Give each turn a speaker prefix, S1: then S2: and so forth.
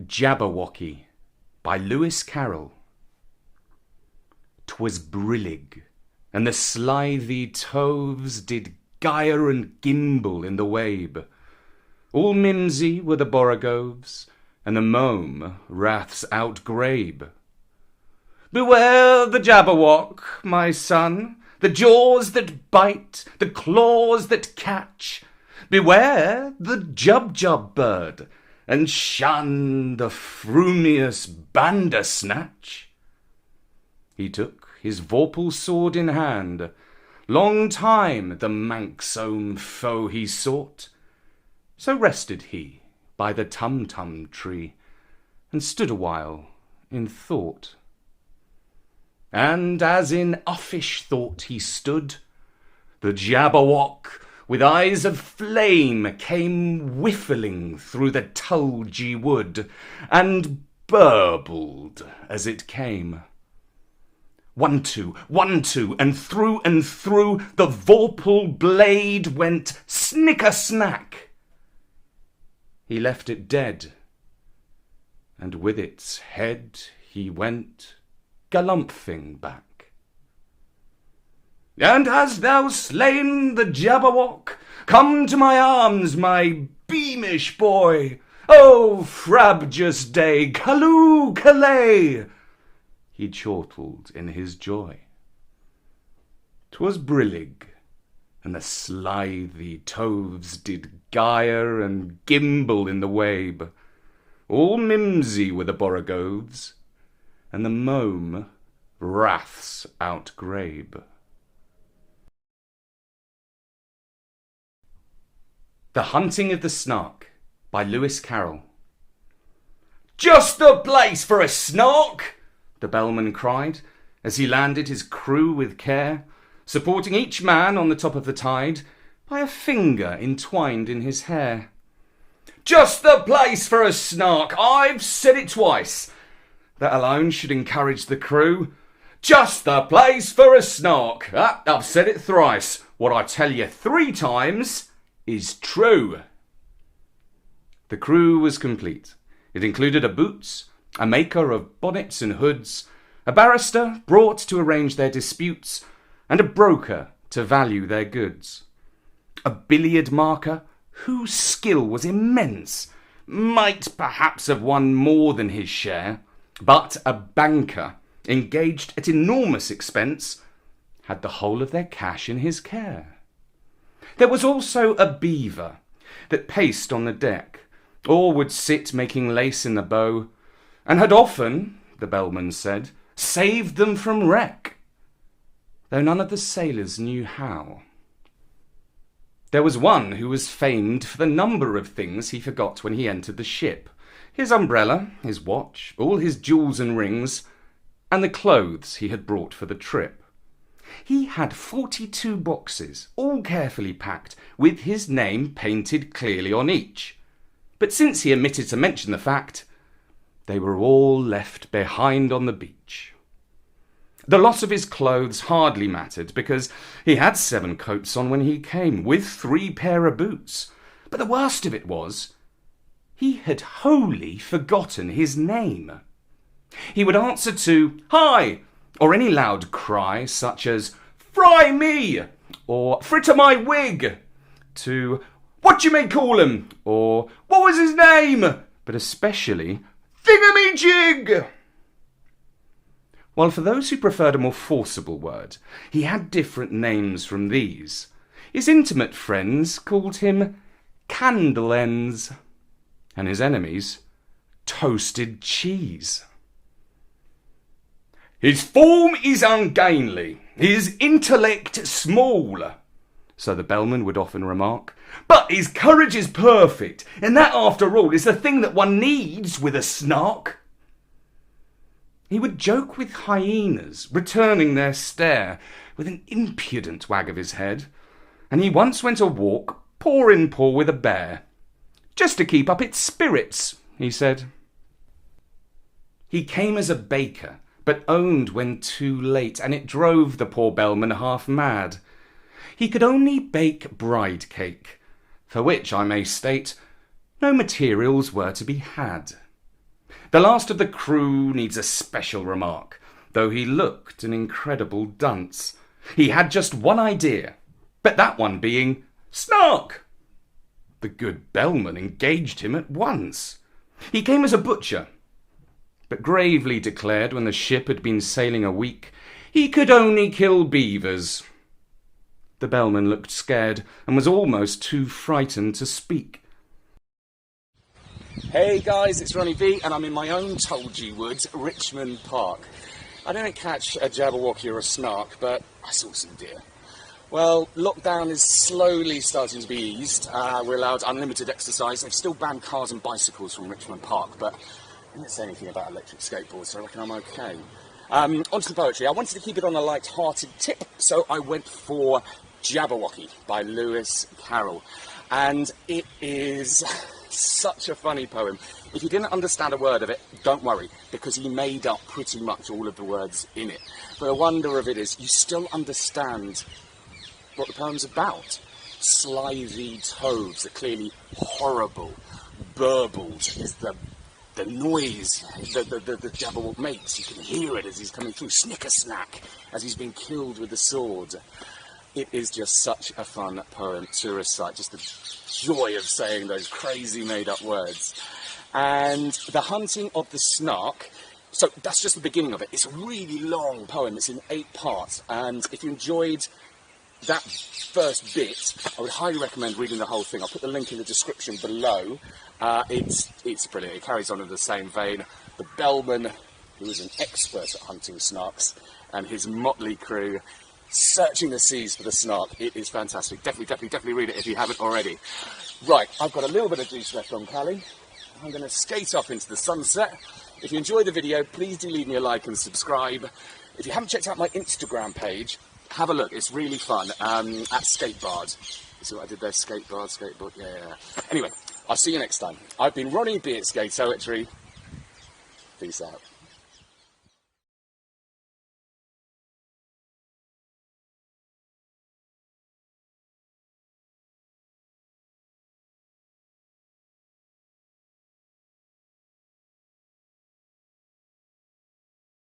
S1: Jabberwocky by Carroll. 'Twas brillig, and the slithy toves did gyre and gimble in the wabe. All mimsy were the borogoves, and the mome raths outgrabe. Beware the Jabberwock, my son, the jaws that bite, the claws that catch. Beware the Jubjub bird, and shun the frumious Bandersnatch. He took his vorpal sword in hand. Long time the manxome foe he sought. So rested he by the Tumtum tree, and stood awhile in thought. And as in uffish thought he stood, the Jabberwock with eyes of flame came whiffling through the tulgey wood, and burbled as it came. 1, 2, 1, 2, and through the vorpal blade went snicker-snack. He left it dead, and with its head he went galumphing back. And hast thou slain the Jabberwock? Come to my arms, my beamish boy. Oh, frabjous day, calloo, callay! He chortled in his joy. 'Twas brillig, and the slithy toves did gyre and gimble in the wabe. All mimsy were the borogoves, and the mome raths outgrabe. The Hunting of the Snark by Carroll. Just the place for a snark! The bellman cried, as he landed his crew with care, supporting each man on the top of the tide by a finger entwined in his hair. Just the place for a snark! I've said it twice. That alone should encourage the crew. Just the place for a snark! I've said it thrice. What I tell you 3 times is true. The crew was complete. It included a boots, a maker of bonnets and hoods, a barrister brought to arrange their disputes, and a broker to value their goods. A billiard marker, whose skill was immense, might perhaps have won more than his share, but a banker, engaged at enormous expense, had the whole of their cash in his care. There was also a beaver that paced on the deck, or would sit making lace in the bow, and had often, the bellman said, saved them from wreck, though none of the sailors knew how. There was one who was famed for the number of things he forgot when he entered the ship: his umbrella, his watch, all his jewels and rings, and the clothes he had brought for the trip. He had 42 boxes, all carefully packed, with his name painted clearly on each. But since he omitted to mention the fact, they were all left behind on the beach. The loss of his clothes hardly mattered, because he had 7 coats on when he came, with 3 pair of boots. But the worst of it was, he had wholly forgotten his name. He would answer to "Hi!" or any loud cry such as "Fry me!" or "Fritter my wig!" to "What you may call him!" or "What was his name?" but especially "Thingamajig!" While for those who preferred a more forcible word, he had different names from these. His intimate friends called him Candle Ends, and his enemies Toasted Cheese. His form is ungainly, his intellect small, so the bellman would often remark, but his courage is perfect, and that, after all, is the thing that one needs with a snark. He would joke with hyenas, returning their stare with an impudent wag of his head, and he once went a walk paw in paw with a bear, just to keep up its spirits, he said. He came as a baker, but owned when too late, and it drove the poor bellman half mad. He could only bake bride cake, for which, I may state, no materials were to be had. The last of the crew needs a special remark, though he looked an incredible dunce. He had just one idea, but that one being Snark. The good bellman engaged him at once. He came as a butcher, but gravely declared when the ship had been sailing a week, he could only kill beavers. The bellman looked scared and was almost too frightened to speak.
S2: Hey guys, it's Ronnie B and I'm in my own tulgey woods, Richmond Park. I didn't catch a Jabberwocky or a Snark, but I saw some deer. Well, lockdown is slowly starting to be eased. We're allowed unlimited exercise. They've still banned cars and bicycles from Richmond Park, but I didn't say anything about electric skateboards, so I reckon I'm okay. Onto the poetry. I wanted to keep it on a light-hearted tip, so I went for Jabberwocky by Carroll. And it is such a funny poem. If you didn't understand a word of it, don't worry, because he made up pretty much all of the words in it. But the wonder of it is, you still understand what the poem's about. Slithy toves are clearly horrible. Burbled is the noise the Jabberwock makes. You can hear it as he's coming through. Snicker-snack as he's been killed with the sword. It is just such a fun poem to recite, just the joy of saying those crazy made-up words. And the hunting of the Snark, so that's just the beginning of it. It's a really long poem, it's in 8 parts, and if you enjoyed that first bit, I would highly recommend reading the whole thing. I'll put the link in the description below. It's brilliant, it carries on in the same vein. The bellman, who is an expert at hunting Snarks, and his motley crew, searching the seas for the Snark. It is fantastic. Definitely read it if you haven't already. Right, I've got a little bit of juice left on Callie. I'm going to skate off into the sunset. If you enjoyed the video, please do leave me a like and subscribe. If you haven't checked out my Instagram page, have a look. It's really fun. At Skateboard. See what I did there? Skateboard. Yeah. Anyway, I'll see you next time. I've been Ronnie B at Sk8oetry. Peace out.